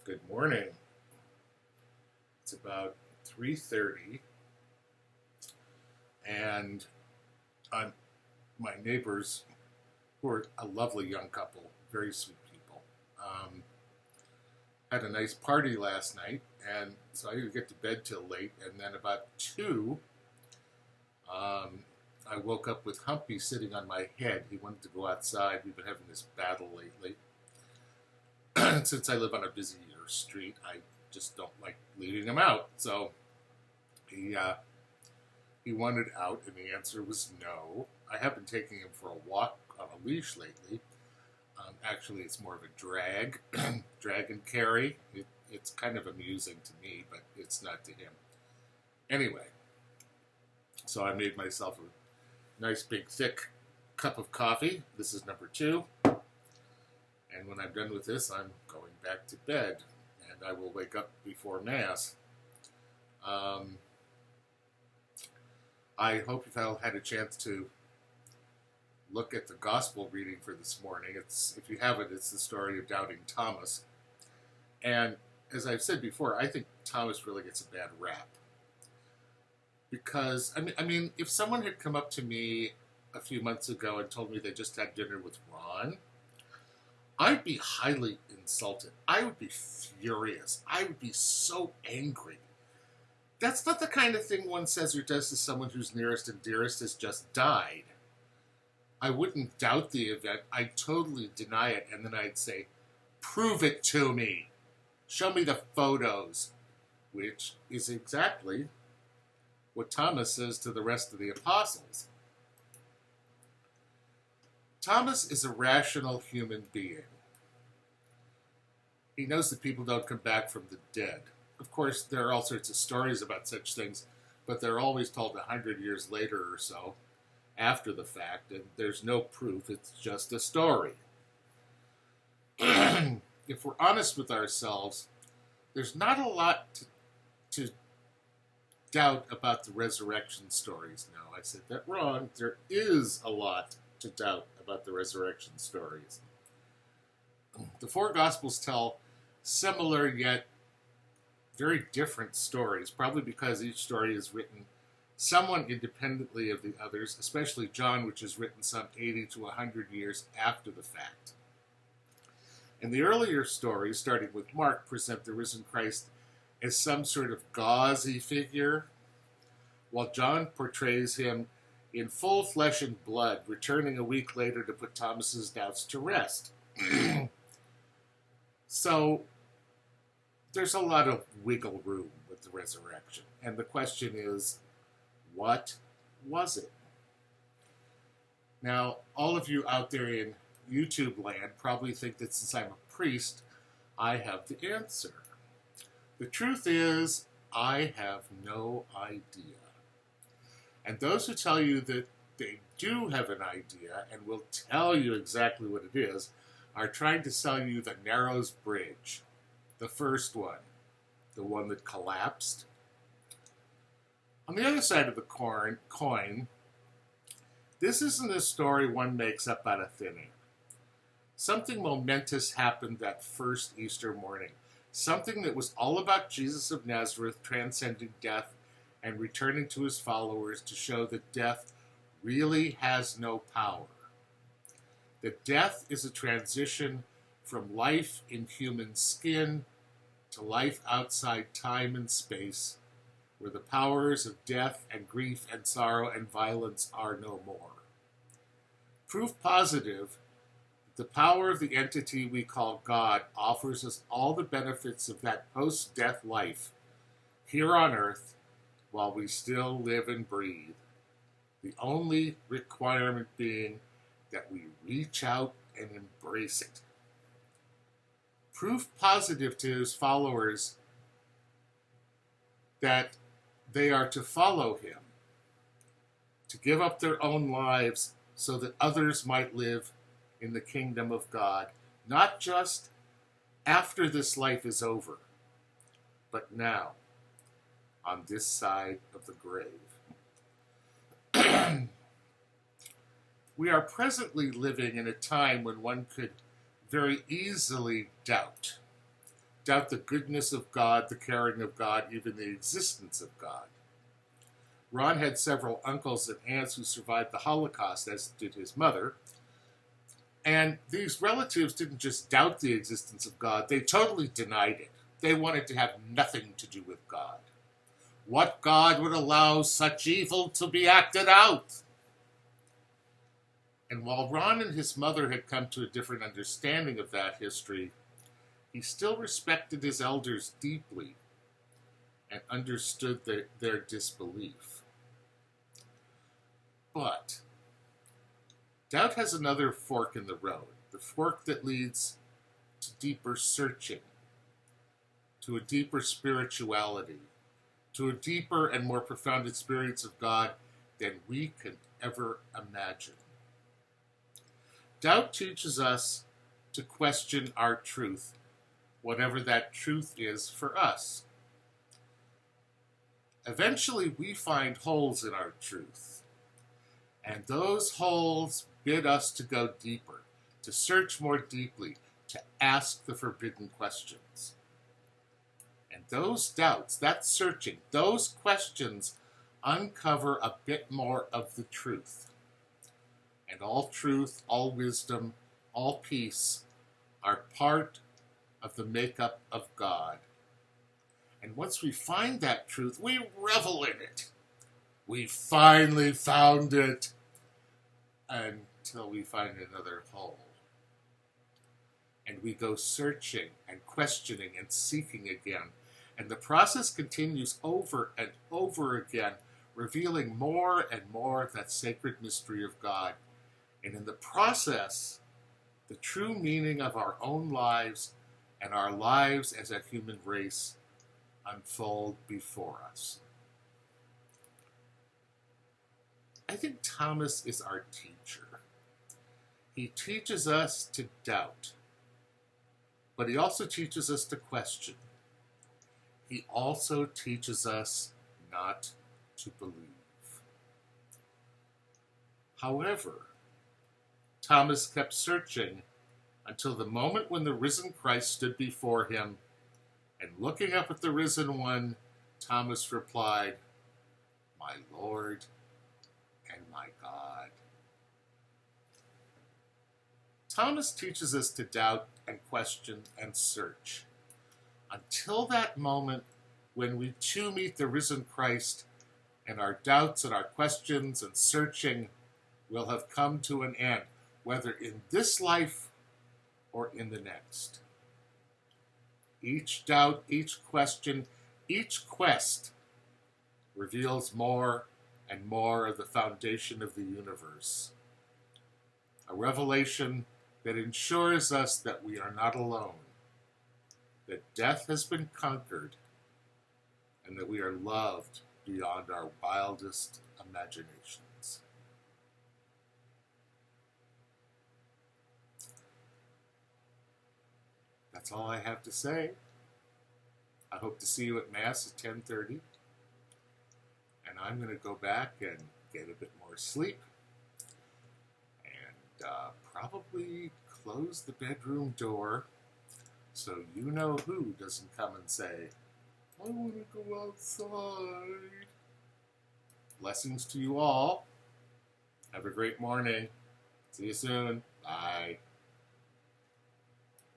Good morning. It's about 3:30, and I'm my neighbors, who are a lovely young couple, very sweet people, had a nice party last night, and so I didn't get to bed till late. And then about 2, I woke up with Humpy sitting on my head. He wanted to go outside. We've been having this battle lately. Since I live on a busier street, I just don't like leaving him out. So he wanted out, and the answer was no. I have been taking him for a walk on a leash lately. Actually, it's more of a drag and carry. It's kind of amusing to me, but it's not to him. Anyway, so I made myself a nice big thick cup of coffee. This is number 2. And when I'm done with this, I'm going back to bed, and I will wake up before Mass. I hope you've all had a chance to look at the gospel reading for this morning. If you haven't, it's the story of doubting Thomas. And as I've said before, I think Thomas really gets a bad rap. Because, I mean, if someone had come up to me a few months ago and told me they just had dinner with Ron, I'd be highly insulted. I would be furious. I would be so angry. That's not the kind of thing one says or does to someone whose nearest and dearest has just died. I wouldn't doubt the event. I'd totally deny it, and then I'd say, prove it to me. Show me the photos. Which is exactly what Thomas says to the rest of the apostles. Thomas is a rational human being. He knows that people don't come back from the dead. Of course, there are all sorts of stories about such things, but they're always told 100 years later or so, after the fact, and there's no proof. It's just a story. If we're honest with ourselves, there's not a lot to doubt about the resurrection stories. No, I said that wrong. There is a lot to doubt about the resurrection stories. The 4 Gospels tell similar yet very different stories, probably because each story is written somewhat independently of the others, especially John, which is written some 80 to 100 years after the fact. And the earlier stories, starting with Mark, present the risen Christ as some sort of gauzy figure, while John portrays him in full flesh and blood, returning a week later to put Thomas's doubts to rest. So there's a lot of wiggle room with the resurrection. And the question is, what was it? Now, all of you out there in YouTube land probably think that since I'm a priest, I have the answer. The truth is, I have no idea. And those who tell you that they do have an idea and will tell you exactly what it is are trying to sell you the Narrows Bridge, the first one, the one that collapsed. On the other side of the coin, this isn't a story one makes up out of thin air. Something momentous happened that first Easter morning. Something that was all about Jesus of Nazareth transcending death and returning to his followers to show that death really has no power. That death is a transition from life in human skin to life outside time and space, where the powers of death and grief and sorrow and violence are no more. Proof positive that the power of the entity we call God offers us all the benefits of that post-death life here on earth while we still live and breathe. The only requirement being that we reach out and embrace it. Proof positive to his followers that they are to follow him, to give up their own lives so that others might live in the kingdom of God, not just after this life is over, but now, on this side of the grave. We are presently living in a time when one could very easily doubt doubt the goodness of God, the caring of God, even the existence of God. Ron had several uncles and aunts who survived the Holocaust, as did his mother. And these relatives didn't just doubt the existence of God, they totally denied it. They wanted to have nothing to do with God. What God would allow such evil to be acted out? And while Ron and his mother had come to a different understanding of that history, he still respected his elders deeply and understood their disbelief. But doubt has another fork in the road, the fork that leads to deeper searching, to a deeper spirituality, to a deeper and more profound experience of God than we can ever imagine. Doubt teaches us to question our truth, whatever that truth is for us. Eventually, we find holes in our truth, and those holes bid us to go deeper, to search more deeply, to ask the forbidden questions. And those doubts, that searching, those questions uncover a bit more of the truth. And all truth, all wisdom, all peace are part of the makeup of God. And once we find that truth, we revel in it. We finally found it, until we find another hole. And we go searching and questioning and seeking again. And the process continues over and over again, revealing more and more of that sacred mystery of God. And in the process, the true meaning of our own lives and our lives as a human race unfold before us. I think Thomas is our teacher. He teaches us to doubt, but he also teaches us to question. He also teaches us not to believe. However, Thomas kept searching until the moment when the risen Christ stood before him, and looking up at the risen one, Thomas replied, "My Lord and my God." Thomas teaches us to doubt and question and search until that moment when we too meet the risen Christ and our doubts and our questions and searching will have come to an end, whether in this life or in the next. Each doubt, each question, each quest reveals more and more of the foundation of the universe. A revelation that ensures us that we are not alone, that death has been conquered, and that we are loved beyond our wildest imaginations. That's all I have to say. I hope to see you at Mass at 10:30. And I'm going to go back and get a bit more sleep. And probably close the bedroom door so you know who doesn't come and say, "I want to go outside." Blessings to you all. Have a great morning. See you soon. Bye.